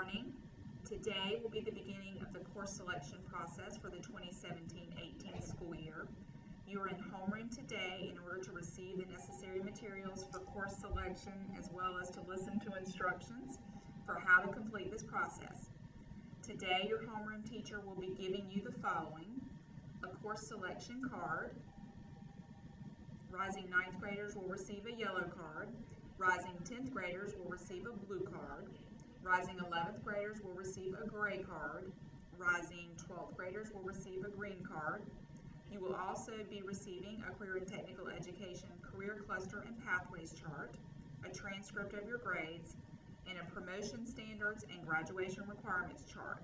morning. Today will be the beginning of the course selection process for the 2017-18 school year. You are in homeroom today in order to receive the necessary materials for course selection as well as to listen to instructions for how to complete this process. Today your homeroom teacher will be giving you the following: a course selection card. Rising 9th graders will receive a yellow card. Rising 10th graders will receive a blue card. Rising 11th graders will receive a gray card. Rising 12th graders will receive a green card. You will also be receiving a Career and Technical Education Career Cluster and Pathways chart, a transcript of your grades, and a Promotion Standards and Graduation Requirements chart.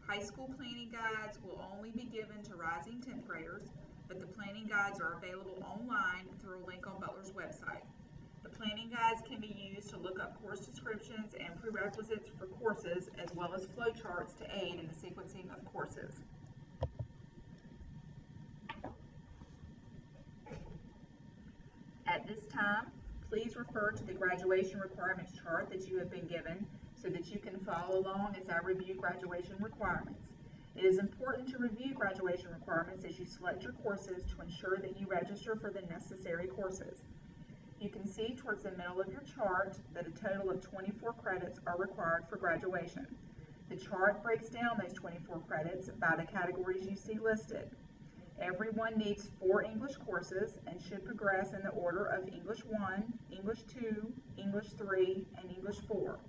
High school planning guides will only be given to rising 10th graders, but the planning guides are available online through a link on Butler's website. The planning guides can be used to look up course descriptions and prerequisites for courses, as well as flowcharts to aid in the sequencing of courses. At this time, please refer to the graduation requirements chart that you have been given so that you can follow along as I review graduation requirements. It is important to review graduation requirements as you select your courses to ensure that you register for the necessary courses. You can see towards the middle of your chart that a total of 24 credits are required for graduation. The chart breaks down those 24 credits by the categories you see listed. Everyone needs 4 English courses and should progress in the order of English 1, English 2, English 3, and English 4.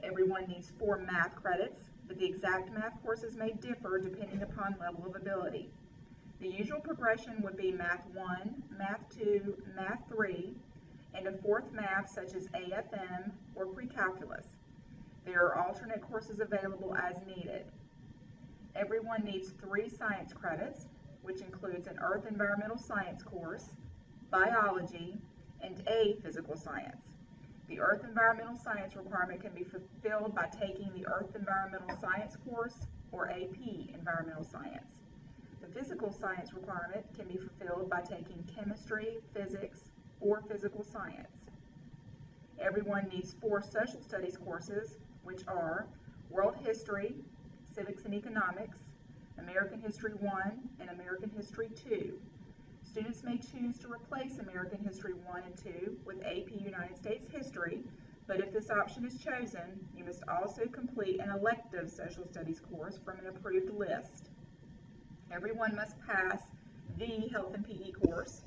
Everyone needs 4 math credits, but the exact math courses may differ depending upon level of ability. The usual progression would be Math 1, Math 2, Math 3, and a 4th math such as AFM or Pre-Calculus. There are alternate courses available as needed. Everyone needs 3 science credits, which includes an Earth Environmental Science course, Biology, and a Physical Science. The Earth Environmental Science requirement can be fulfilled by taking the Earth Environmental Science course or AP Environmental Science. The Physical Science requirement can be fulfilled by taking Chemistry, Physics, or Physical Science. Everyone needs 4 Social Studies courses, which are World History, Civics and Economics, American History 1, and American History 2. Students may choose to replace American History 1 and 2 with AP United States History, but if this option is chosen, you must also complete an elective Social Studies course from an approved list. Everyone must pass the Health and PE course.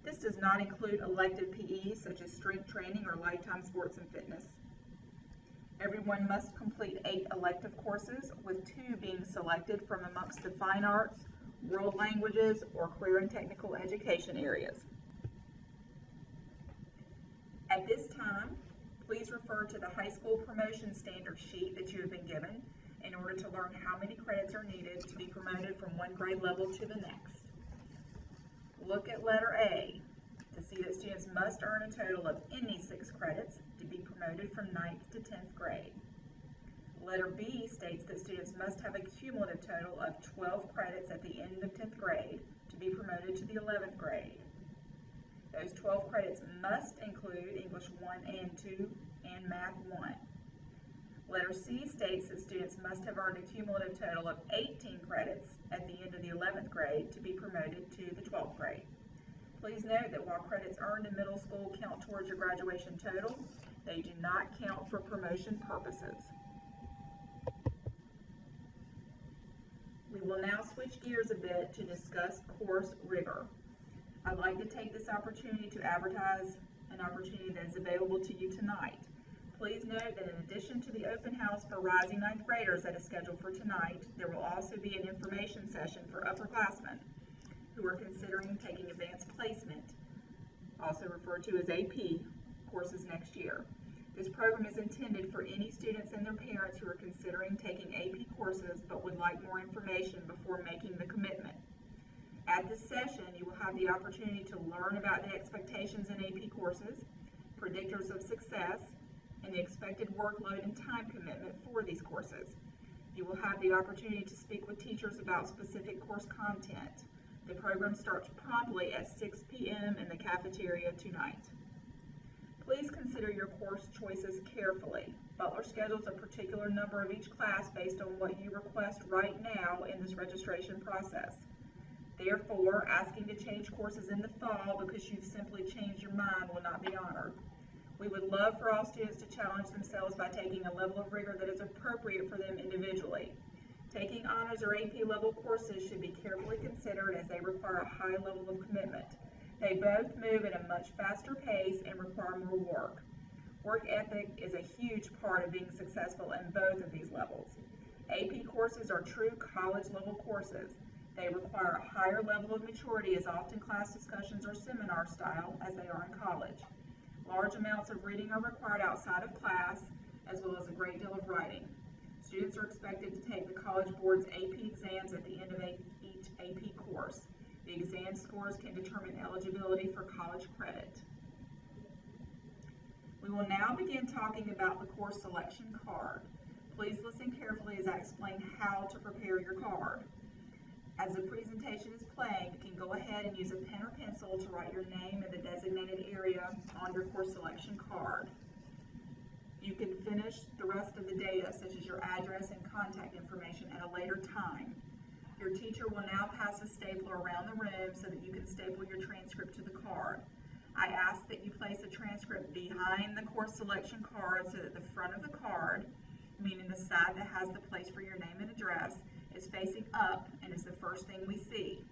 This does not include elective PE such as strength training or lifetime sports and fitness. Everyone must complete 8 elective courses, with 2 being selected from amongst the fine arts, world languages, or career and technical education areas. At this time, please refer to the high school promotion standards sheet that you have been given in order to learn how many credits are needed to be promoted from one grade level to the next. Look at letter A to see that students must earn a total of any 6 credits to be promoted from 9th to 10th grade. Letter B states that students must have a cumulative total of 12 credits at the end of 10th grade to be promoted to the 11th grade. Those 12 credits must include English 1 and 2 and Math 1. Letter C states that students must have earned a cumulative total of 18 credits at the end of the 11th grade to be promoted to the 12th grade. Please note that while credits earned in middle school count towards your graduation total, they do not count for promotion purposes. We will now switch gears a bit to discuss course rigor. I'd like to take this opportunity to advertise an opportunity that is available to you tonight. Please note that in addition to the open house for rising 9th graders that is scheduled for tonight, there will also be an information session for upperclassmen who are considering taking advanced placement, also referred to as AP, courses next year. This program is intended for any students and their parents who are considering taking AP courses but would like more information before making the commitment. At this session, you will have the opportunity to learn about the expectations in AP courses, predictors of success, and the expected workload and time commitment for these courses. You will have the opportunity to speak with teachers about specific course content. The program starts promptly at 6 p.m. in the cafeteria tonight. Please consider your course choices carefully. Butler schedules a particular number of each class based on what you request right now in this registration process. Therefore, asking to change courses in the fall because you've simply changed your mind will not be honored. We would love for all students to challenge themselves by taking a level of rigor that is appropriate for them individually. Taking honors or AP level courses should be carefully considered as they require a high level of commitment. They both move at a much faster pace and require more work. Work ethic is a huge part of being successful in both of these levels. AP courses are true college level courses. They require a higher level of maturity as often class discussions are seminar style as they are in college. Large amounts of reading are required outside of class, as well as a great deal of writing. Students are expected to take the College Board's AP exams at the end of each AP course. The exam scores can determine eligibility for college credit. We will now begin talking about the course selection card. Please listen carefully as I explain how to prepare your card. As the presentation is playing, you can go ahead and use a pen or pencil to write your name in the designated area on your course selection card. You can finish the rest of the data, such as your address and contact information, at a later time. Your teacher will now pass a stapler around the room so that you can staple your transcript to the card. I ask that you place a transcript behind the course selection card so that the front of the card, meaning the side that has the place for your name and address, is facing up and is the first thing we see.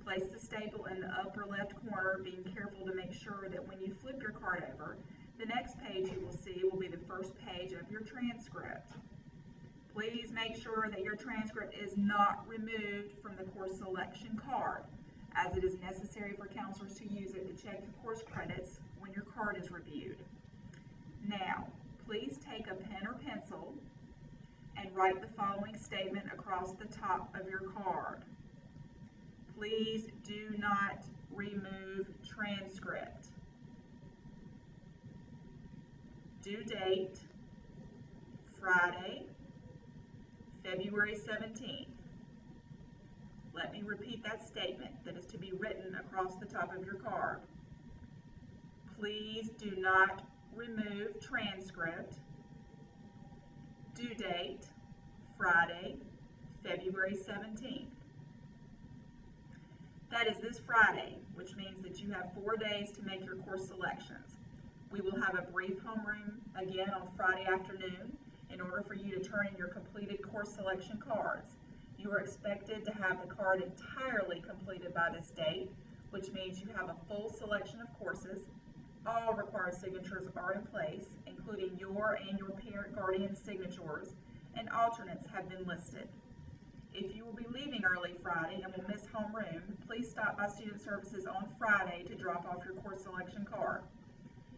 Place the staple in the upper left corner, being careful to make sure that when you flip your card over, the next page you will see will be the first page of your transcript. Please make sure that your transcript is not removed from the course selection card, as it is necessary for counselors to use it to check your course credits when your card is reviewed. Now, please take a pen or pencil and write the following statement across the top of your card. Please do not remove transcript. Due date, Friday, February 17th. Let me repeat that statement that is to be written across the top of your card. Please do not remove transcript. Due date, Friday, February 17th. That is this Friday, which means that you have 4 days to make your course selections. We will have a brief homeroom again on Friday afternoon in order for you to turn in your completed course selection cards. You are expected to have the card entirely completed by this date, which means you have a full selection of courses. All required signatures are in place, including your and your parent guardian's signatures, and alternates have been listed. If you will be leaving early Friday and will miss homeroom, please stop by Student Services on Friday to drop off your course selection card.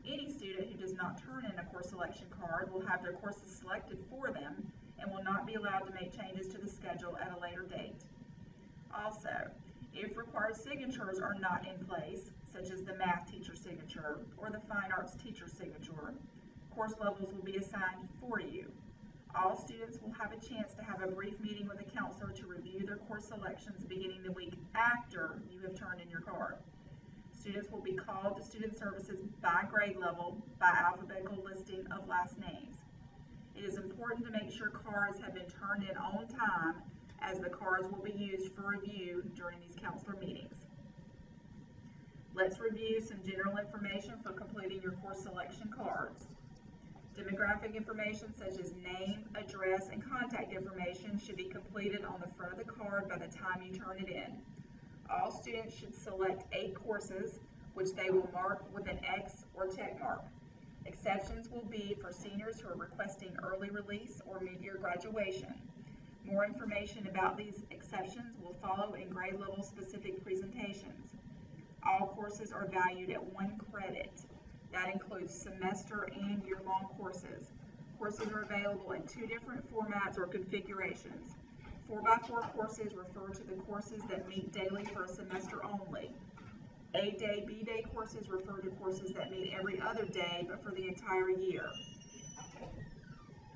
Any student who does not turn in a course selection card will have their courses selected for them and will not be allowed to make changes to the schedule at a later date. Also, if required signatures are not in place, such as the math teacher signature or the fine arts teacher signature, course levels will be assigned for you. All students will have a chance to have a brief meeting with a counselor to review their course selections beginning the week after you have turned in your card. Students will be called to Student Services by grade level by alphabetical listing of last names. It is important to make sure cards have been turned in on time, as the cards will be used for review during these counselor meetings. Let's review some general information for completing your course selection cards. Demographic information such as name, address, and contact information should be completed on the front of the card by the time you turn it in. All students should select 8 courses, which they will mark with an X or check mark. Exceptions will be for seniors who are requesting early release or mid-year graduation. More information about these exceptions will follow in grade level specific presentations. All courses are valued at 1 credit. That includes semester and year-long courses. Courses are available in 2 different formats or configurations. 4x4 courses refer to the courses that meet daily for a semester only. A-Day, B-Day courses refer to courses that meet every other day but for the entire year.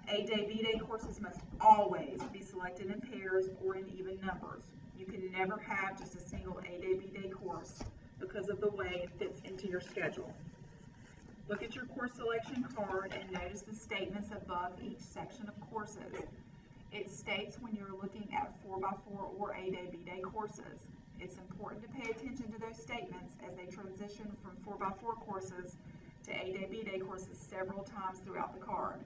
A-Day, B-Day courses must always be selected in pairs or in even numbers. You can never have just a single A-Day, B-Day course because of the way it fits into your schedule. Look at your course selection card and notice the statements above each section of courses. It states when you're looking at 4x4 or A-Day, B-Day courses. It's important to pay attention to those statements as they transition from 4x4 courses to A-Day, B-Day courses several times throughout the card.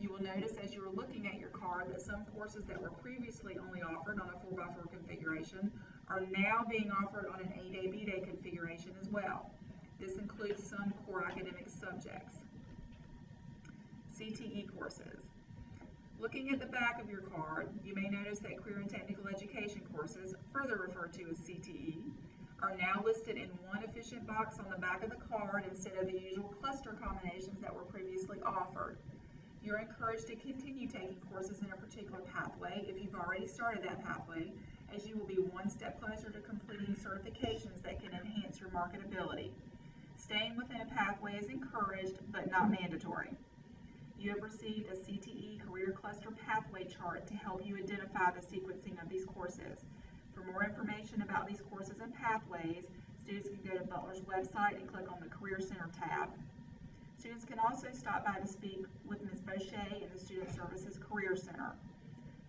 You will notice as you're looking at your card that some courses that were previously only offered on a 4x4 configuration are now being offered on an A-Day, B-Day configuration as well. This includes some core academic subjects. CTE courses. Looking at the back of your card, you may notice that career and technical education courses, further referred to as CTE, are now listed in one efficient box on the back of the card instead of the usual cluster combinations that were previously offered. You're encouraged to continue taking courses in a particular pathway if you've already started that pathway, as you will be one step closer to completing certifications that can enhance your marketability. Staying within a pathway is encouraged but not mandatory. You have received a CTE Career Cluster Pathway chart to help you identify the sequencing of these courses. For more information about these courses and pathways, students can go to Butler's website and click on the Career Center tab. Students can also stop by to speak with Ms. Boucher in the Student Services Career Center.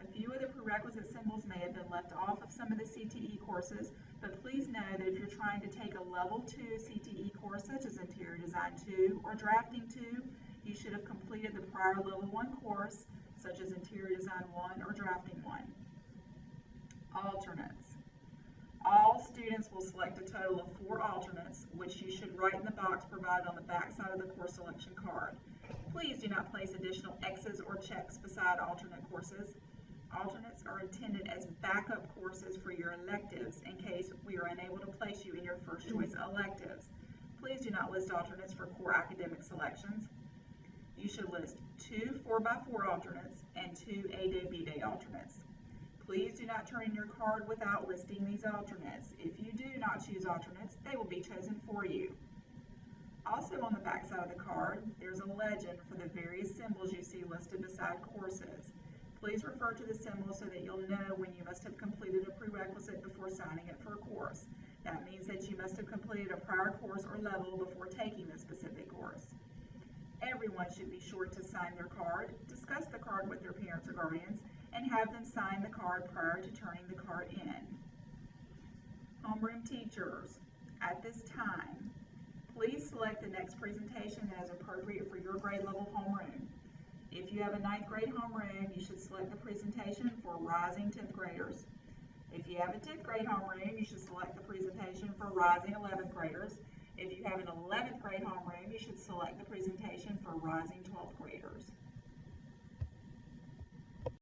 A few of the prerequisite symbols may have been left off of some of the CTE courses, but please know that if you're trying to take a Level 2 CTE course such as Interior Design 2 or Drafting 2, you should have completed the prior Level 1 course such as Interior Design 1 or Drafting 1. Alternates. All students will select a total of 4 alternates, which you should write in the box provided on the back side of the course selection card. Please do not place additional X's or checks beside alternate courses. Alternates are intended as backup courses for your electives in case we are unable to place you in your first choice electives. Please do not list alternates for core academic selections. You should list 2 4x4 alternates and 2 A-Day, B-Day alternates. Please do not turn in your card without listing these alternates. If you do not choose alternates, they will be chosen for you. Also on the back side of the card, there's a legend for the various symbols you see listed beside courses. Please refer to the symbols so that you'll know when you must have completed a prerequisite before signing it for a course. That means that you must have completed a prior course or level before taking the specific course. Everyone should be sure to sign their card, discuss the card with their parents or guardians, and have them sign the card prior to turning the card in. Homeroom teachers, at this time, please select the next presentation that is appropriate for your grade level homeroom. If you have a 9th grade homeroom, you should select the presentation for rising 10th graders. If you have a 10th grade homeroom, you should select the presentation for rising 11th graders. If you have an 11th grade homeroom, you should select the presentation for rising 12th graders.